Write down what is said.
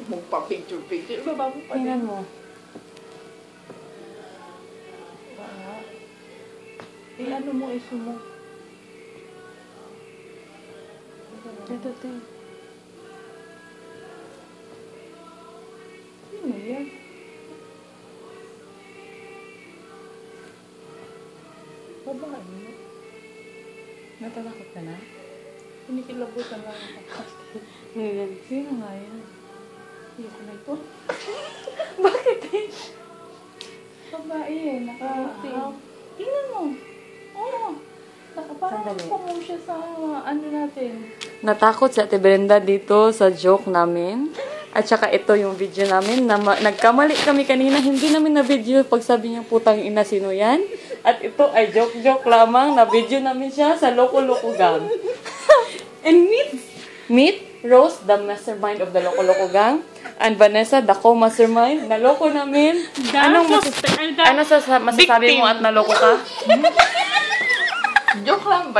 Magpa-picture-picture. Baba mo pa Tingnan din. mo. Ano mo, iso mo. Ito, te. Sino yan? Babae mo. Natatakot ka na? Kinikilabutan lang ako. Ngayon. Sino nga yan? Ayoko na ito. Bakit eh? Babae eh, naka-itim. Tingnan mo. Oo. Parang Sandali. pumong siya sa ano natin. Natakot si Ate Brenda dito sa joke namin. At saka ito yung video namin na nagkamali kami kanina. Hindi namin na video pag sabi niya putang ina sino yan. At ito ay joke-joke lamang na video namin siya sa Loko-Loko Gang. And meet Rose, the mastermind of the Loko-Loko Gang. And Vanessa, the co-mastermind. Naloko namin. Ano masasabi mo at naloko ka? Joke lang ba?